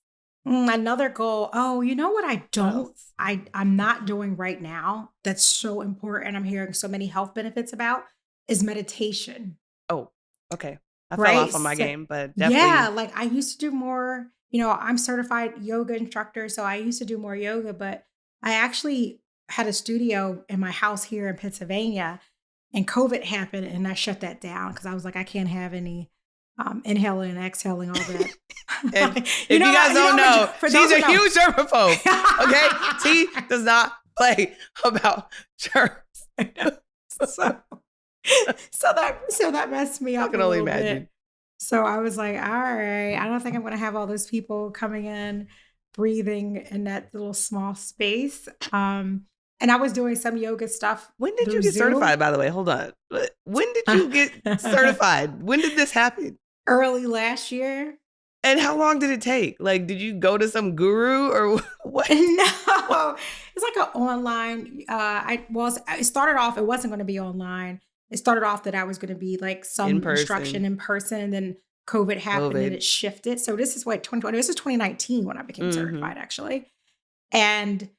Another goal. Oh, you know what What else? I'm not doing right now that's so important. I'm hearing so many health benefits about is meditation. Oh, okay. I fell Right. off on my So, game, but yeah, definitely like I used to do more, I'm certified yoga instructor, so I used to do more yoga, but I actually had a studio in my house here in Pennsylvania and COVID happened and I shut that down because I was like, I can't have any inhaling and exhaling, all that. And if you guys don't know, For she's those who a know. huge germaphobe. Okay, T does not play about germs. so that messed me I up a can only little bit. imagine. So I was like, all right, I don't think I'm gonna have all those people coming in, breathing in that little small space. And I was doing some yoga stuff When did you through get Zoom certified, by the way? Hold on. When did you get certified? When did this happen? early last year. And how long did it take? Like, did you go to some guru or what? No, it's like an online. It started off. It wasn't going to be online. It started off that I was going to be like In some instruction person, in person, and then COVID happened, and COVID. it shifted. So this is what 2020. This is 2019 when I became Mm-hmm. certified, actually, and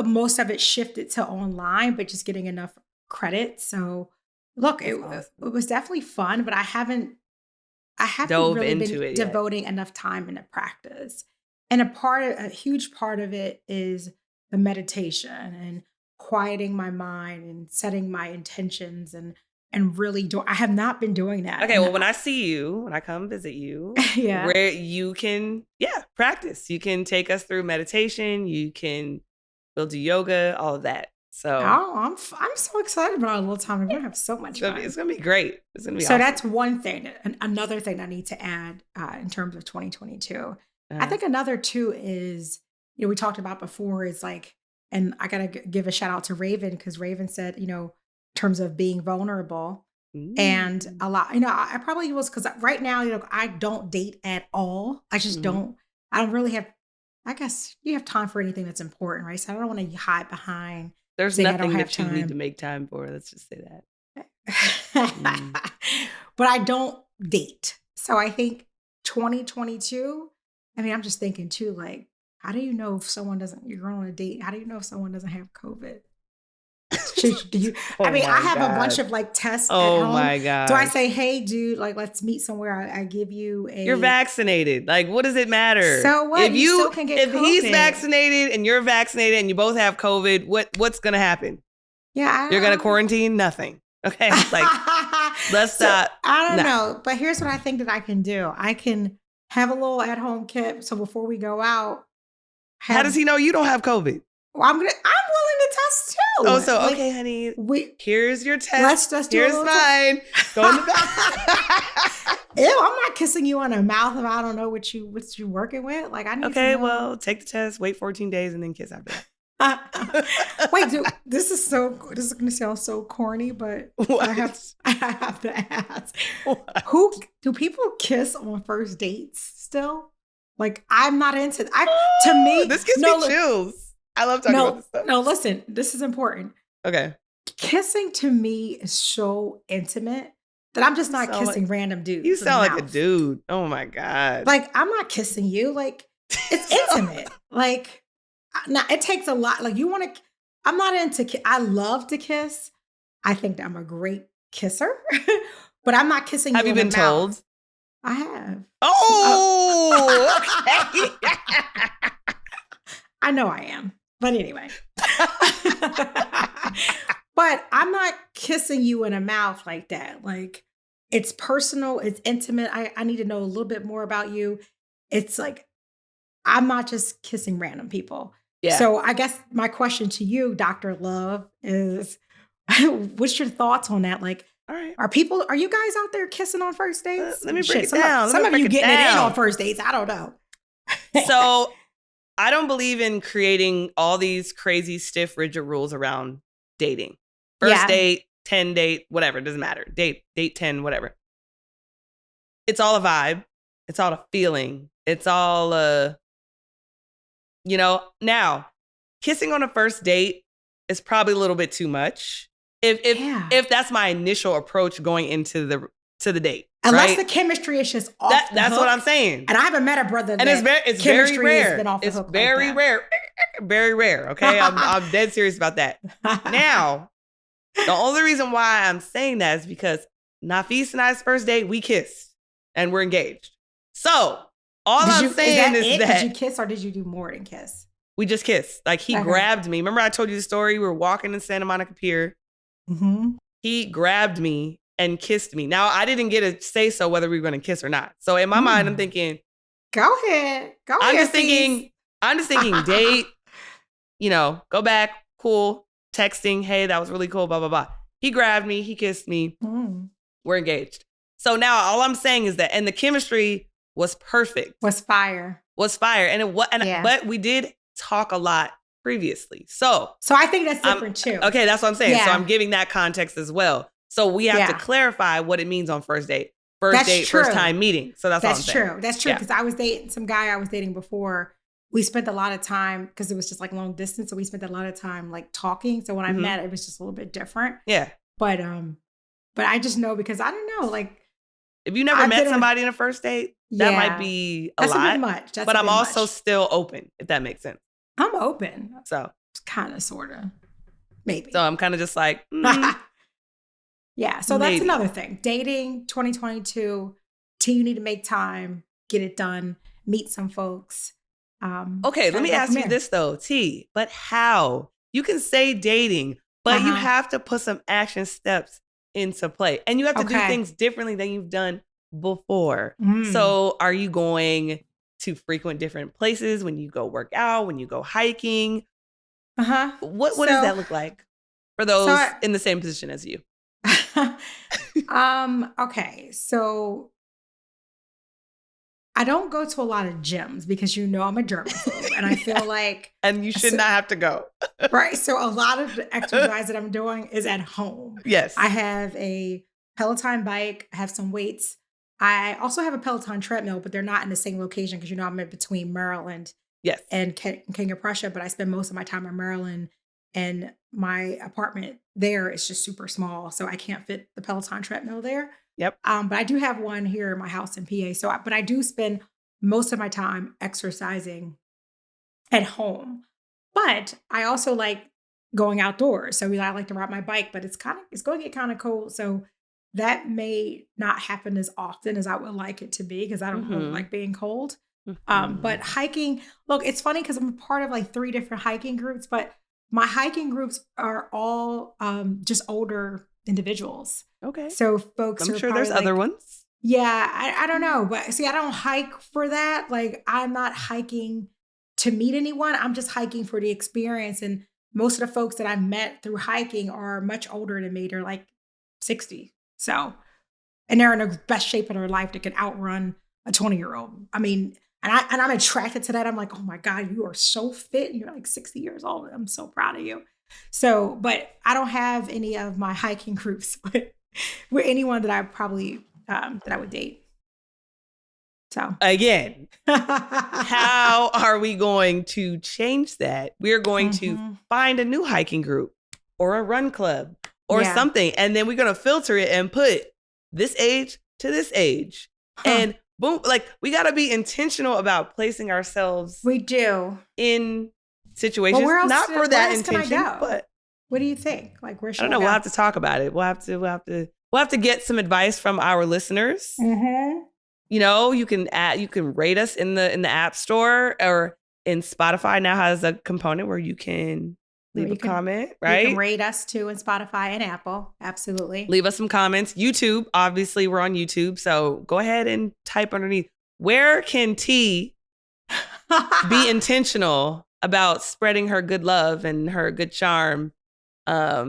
most of it shifted to online, but just getting enough credit. So look, That's awesome. it was definitely fun, but I haven't Dove really into been it yet. devoting enough time into practice. And a huge part of it is the meditation and quieting my mind and setting my intentions and really do I have not been doing that. Okay, And well, when I see you, when I come visit you, yeah. where you can, practice. You can take us through meditation. We'll do yoga, all of that. So Oh, I'm so excited about a little time. We're gonna have so much it's fun. gonna be great. It's gonna be So awesome. that's one thing. And another thing I need to add in terms of 2022. I Uh, think another two is, we talked about before is like, and I gotta give a shout out to Raven because Raven said, in terms of being vulnerable and mm, a lot, I probably was because right now, I don't date at all. I just mhm. don't. I don't really have. I guess you have time for anything that's important, right? So I don't want to hide behind There's saying I don't nothing have that you need to time. make time for. Let's just say that. Mm. But I don't date. So I think 2022, I mean, I'm just thinking too, like, how do you know if you're going on a date? How do you know if someone doesn't have COVID? Do you, I Oh mean, I my have a bunch God. of like tests at Oh home. my Do I gosh. say, hey, dude, like, let's meet somewhere? I give you You're a, vaccinated. Like, what does it matter? so what? You still can get If he's COVID. vaccinated and you're vaccinated and you both have COVID, what's gonna happen? You're gonna Yeah. quarantine? Nothing. Okay. Like, let's So stop. I don't No. know, but here's what I think that I can do. I can have a little at home kit. So before we go out, How does have he know you don't have COVID? well, I'm willing to test Oh, too. so Like okay, honey. we Here's your test. let's just do a Here's little test. mine. Go in the back. Ew, I'm not kissing you on the mouth if I don't know what you working with. Like I need to Okay, know. well, take the test, wait 14 days, and then kiss after that. Wait, dude, this is gonna sound so corny, but I have What? I have to ask. What? Who do people kiss on first dates still? Like I'm not into I to Oh, me, this gives no me chills. I love talking about this stuff. no, listen, this is important. Okay. Kissing to me is so intimate that I'm just You not sound like kissing random you dudes in the sound like a mouth. dude. Oh my God. Like I'm not kissing you. Like it's intimate. Like now it takes a lot. Like you want to. I'm not into. I love to kiss. I think that I'm a great kisser, but I'm not kissing Have you you in the been mouth. told? I have. Oh, okay. I know I am. But anyway. But I'm not kissing you in a mouth like that. Like, it's personal, it's intimate. I need to know a little bit more about you. It's like, I'm not just kissing random people. Yeah. So I guess my question to you, Dr. Love, is what's your thoughts on that? Like, All right. are you guys out there kissing on first dates? Let me break Shit, it down. some of you getting it in on down. first dates. I don't know. So I don't believe in creating all these crazy, stiff, rigid rules around dating. First date, 10 date, whatever, it doesn't matter. Date 10, whatever. It's all a vibe. It's all a feeling. It's all now kissing on a first date is probably a little bit too much. If that's my initial approach going into the date. Unless right? the chemistry is just off the That's hook. what I'm saying. And I haven't met a brother that it's very rare. Been off the It's hook very like rare. Very rare. Okay. I'm dead serious about that. Now, the only reason why I'm saying that is because Nafis and I's first date, we kissed and we're engaged. So I'm saying is that did you kiss or did you do more than kiss? We just kissed. Like he grabbed me. Remember I told you the story? We were walking in Santa Monica Pier. Mm-hmm. He grabbed me and kissed me. Now, I didn't get to say so whether we were going to kiss or not. So in my mind, I'm thinking, go ahead. I'm just thinking date, go back, cool, texting, hey, that was really cool, blah, blah, blah. He grabbed me, he kissed me, we're engaged. So now all I'm saying is that, and the chemistry was perfect. Was fire. And but we did talk a lot previously. So I think that's different too. Okay, that's what I'm saying. Yeah. So I'm giving that context as well. So we have to clarify what it means on first date. First time meeting. So that's all I'm saying. True. That's true. Because I was dating some guy I was dating before. We spent a lot of time because it was just like long distance. So we spent a lot of time like talking. So when I met, it was just a little bit different. Yeah. But I just know because I don't know, like if you never met somebody in a first date, that might be a lot. That's a bit much. But I'm also still open, if that makes sense. I'm open. So kind of, sort of, maybe. So I'm kind of just like, yeah. So that's another thing. Dating 2022. You need to make time, get it done, meet some folks. Okay, let me ask you this though, T. But how? You can say dating, but you have to put some action steps into play, and you have to do things differently than you've done before. So, are you going to frequent different places when you go work out, when you go hiking? What does that look like for those in the same position as you? Okay, so I don't go to a lot of gyms because I'm a germaphobe and I feel like and you should not have to go. Right. So a lot of the exercise that I'm doing is at home. Yes. I have a Peloton bike, I have some weights. I also have a Peloton treadmill, but they're not in the same location because I'm in between Maryland and King of Prussia, but I spend most of my time in Maryland and my apartment there is just super small. So I can't fit the Peloton treadmill there. Yep. But I do have one here in my house in PA. But I do spend most of my time exercising at home. But I also like going outdoors. So I like to ride my bike, but it's going to get kind of cold. So that may not happen as often as I would like it to be because I don't really like being cold. But hiking, look, it's funny because I'm a part of like 3 different hiking groups, but my hiking groups are all just older individuals. Okay. So folks I'm sure there's other ones. Yeah, I don't know. But see, I don't hike for that. Like I'm not hiking to meet anyone. I'm just hiking for the experience. And most of the folks that I've met through hiking are much older than me. They're like 60. So, and they're in the best shape of their life that can outrun a 20-year-old. I mean, and I'm attracted to that. I'm like, oh my God, you are so fit. You're like 60 years old. I'm so proud of you. So, but I don't have any of my hiking groups with anyone that I probably, that I would date. So again, how are we going to change that? We're going to find a new hiking group or a run club or something. And then we're going to filter it and put this age to this age. And boom, like we got to be intentional about placing ourselves. We do in situations, not for that intention, but what do you think? Like, where should I don't know. We'll have to talk about it. We'll have to we'll have to get some advice from our listeners. Mm-hmm. You can rate us in the App Store, or in Spotify now has a component where you can leave a comment, right? You can rate us too in Spotify and Apple. Absolutely. Leave us some comments. YouTube, obviously we're on YouTube. So go ahead and type underneath, where can T be intentional about spreading her good love and her good charm? Yeah,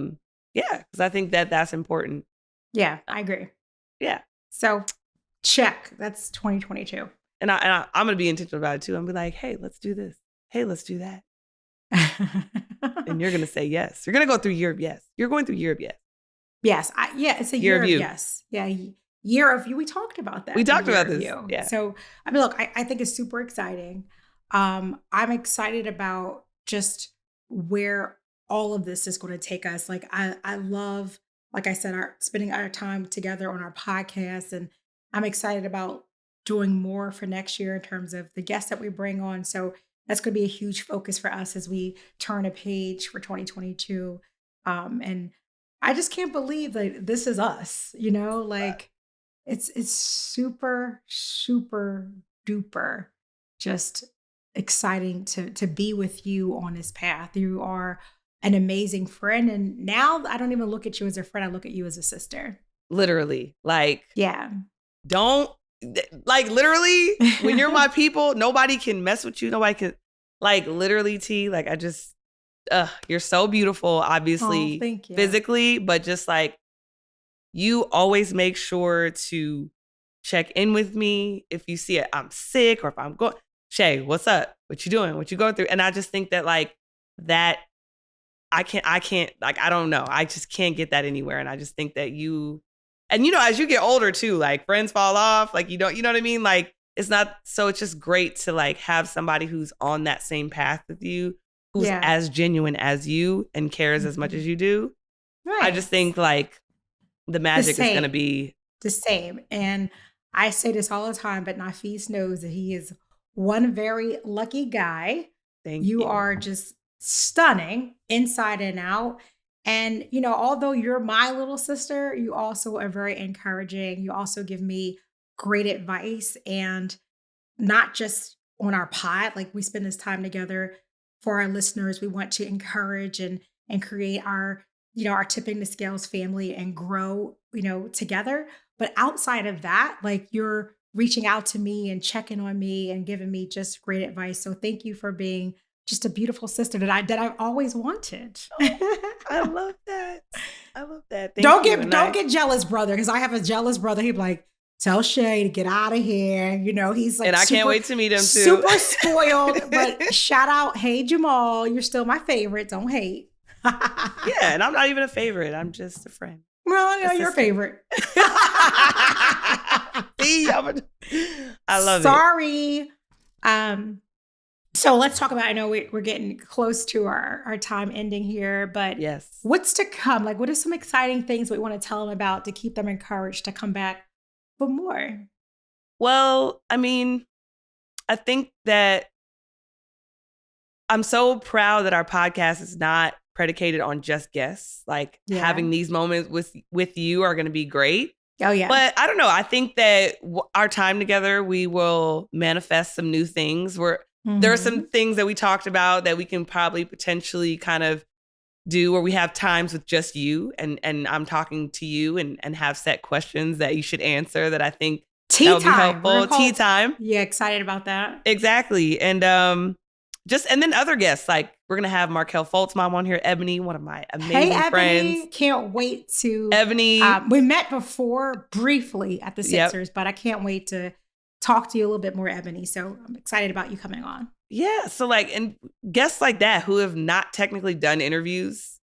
because I think that's important. Yeah, I agree. Yeah. So check. That's 2022. And I'm going to be intentional about it too. I'm going to be like, hey, let's do this. Hey, let's do that. And you're going to say yes. You're going to go through year of yes. You're going through year of yes. Yes. It's a year of yes. Yeah. Year of you. We talked about that. We talked about this. Yeah. So, I mean, look, I think it's super exciting. I'm excited about just where all of this is going to take us. Like, I love, like I said, spending our time together on our podcast. And I'm excited about doing more for next year in terms of the guests that we bring on. So that's going to be a huge focus for us as we turn a page for 2022. And I just can't believe that this is us, like it's super, super duper just exciting to be with you on this path. You are an amazing friend. And now I don't even look at you as a friend. I look at you as a sister. Literally. Like, yeah. Literally, when you're my people, nobody can mess with you. Nobody can, like, literally, T, like, I just, you're so beautiful, obviously, thank you. Physically, but just like, you always make sure to check in with me if you see it, I'm sick, or if I'm going, Shay, what's up? What you doing? What you going through? And I just think that, like, that I can't, like, I don't know. I just can't get that anywhere. And I just think that you, and as you get older too, like, friends fall off, like, you know what I mean? Like, it's just great to, like, have somebody who's on that same path with you, who's as genuine as you and cares as much as you do. Right. I just think, like, the magic is going to be the same. And I say this all the time, but Nafis knows that he is one very lucky guy. Thank you. You are just stunning inside and out. And, although you're my little sister, you also are very encouraging. You also give me great advice, and not just on our pod. Like, we spend this time together for our listeners. We want to encourage and create our Tipping the Scales family and grow, together. But outside of that, like, you're reaching out to me and checking on me and giving me just great advice. So thank you for being just a beautiful sister that I've always wanted. I love that. I love that. Don't get jealous, brother, because I have a jealous brother. He'd be like, tell Shay to get out of here. He's like, and I can't wait to meet him too. Super spoiled. But shout out, hey Jamal, you're still my favorite. Don't hate. Yeah, and I'm not even a favorite. I'm just a friend. Well, yeah, you're a favorite. See, I love it. Sorry. So let's talk about, I know we're getting close to our time ending here, but yes, what's to come? Like, what are some exciting things we want to tell them about to keep them encouraged to come back for more? Well, I mean, I think that I'm so proud that our podcast is not predicated on just guests. Like, having these moments with you are going to be great. Oh, yeah. But I don't know. I think that our time together, we will manifest some new things. There are some things that we talked about that we can probably potentially kind of do where we have times with just you, and I'm talking to you and have set questions that you should answer that I think that would be helpful. Tea time. Yeah, excited about that. Exactly. And and then other guests, like, we're going to have Markel Folt's mom on here, Ebony, one of my amazing friends. Can't wait to. Ebony. We met before briefly at the Sixers, but I can't wait to talk to you a little bit more, Ebony. So I'm excited about you coming on. Yeah. So, like, and guests like that who have not technically done interviews,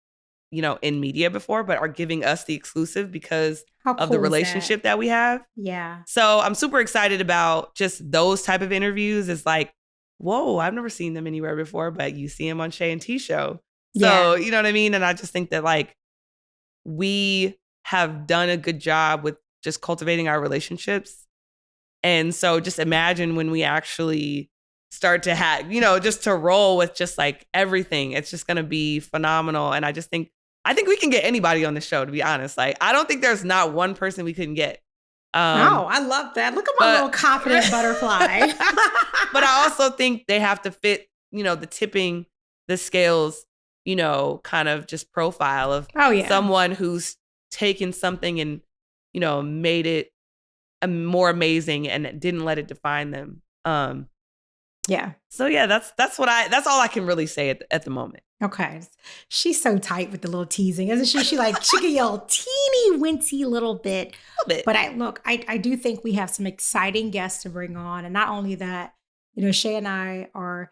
in media before, but are giving us the exclusive because of the relationship that we have. Yeah. So I'm super excited about just those type of interviews. It's like, whoa, I've never seen them anywhere before, but you see them on Shea and T show. So, you know what I mean? And I just think that, like, we have done a good job with just cultivating our relationships. And so just imagine when we actually start to have, just to roll with just, like, everything. It's just going to be phenomenal. And I just think I think we can get anybody on the show, to be honest. Like, I don't think there's not one person we couldn't get. Oh, I love that. Look at my little confident butterfly. But I also think they have to fit, the tipping the scales, kind of just profile of someone who's taken something and, made it more amazing and didn't let it define them. Yeah. So yeah, that's all I can really say at the moment. Okay. She's so tight with the little teasing, isn't she? She can yell teeny wincy little bit. But I do think we have some exciting guests to bring on. And not only that, Shea and I are,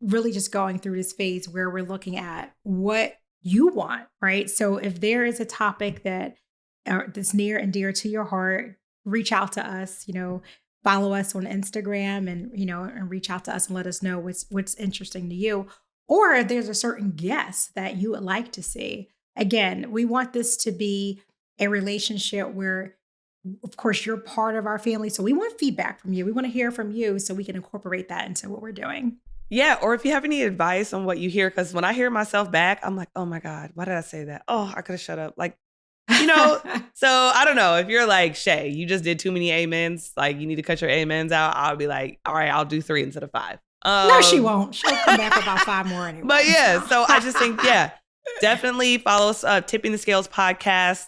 really just going through this phase where we're looking at what you want, right? So if there is a topic that's near and dear to your heart, reach out to us, follow us on Instagram and reach out to us and let us know what's interesting to you. Or if there's a certain guest that you would like to see. Again, we want this to be a relationship where, of course, you're part of our family. So we want feedback from you. We want to hear from you so we can incorporate that into what we're doing. Yeah. Or if you have any advice on what you hear, because when I hear myself back, I'm like, oh my God, why did I say that? Oh, I could have shut up. Like, so I don't know. If you're like, Shea, you just did too many amens. Like, you need to cut your amens out. I'll be like, all right, I'll do 3 instead of 5. No, she won't. She'll come back with about 5 more anyway. But yeah, so I just think, definitely follow us, Tipping the Scales podcast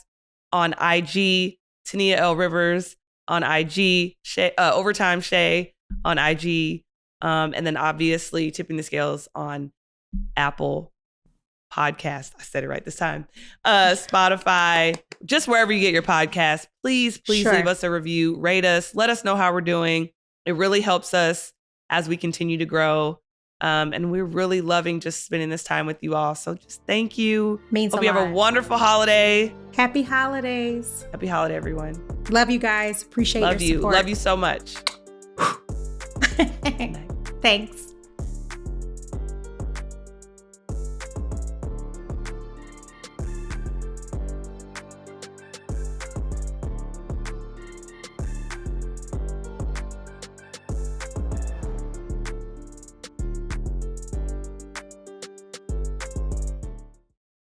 on IG, Tyneeha L. Rivers on IG, Shea, Overtime Shea on IG, and then obviously Tipping the Scales on Apple Podcast. I said it right this time. Spotify, just wherever you get your podcast. Please leave us a review, rate us, let us know how we're doing. It really helps us as we continue to grow. And we're really loving just spending this time with you all. So just thank you. Hope you have a wonderful holiday. Happy holidays. Happy holiday, everyone. Love you guys. Appreciate your support. Love you so much. Thanks.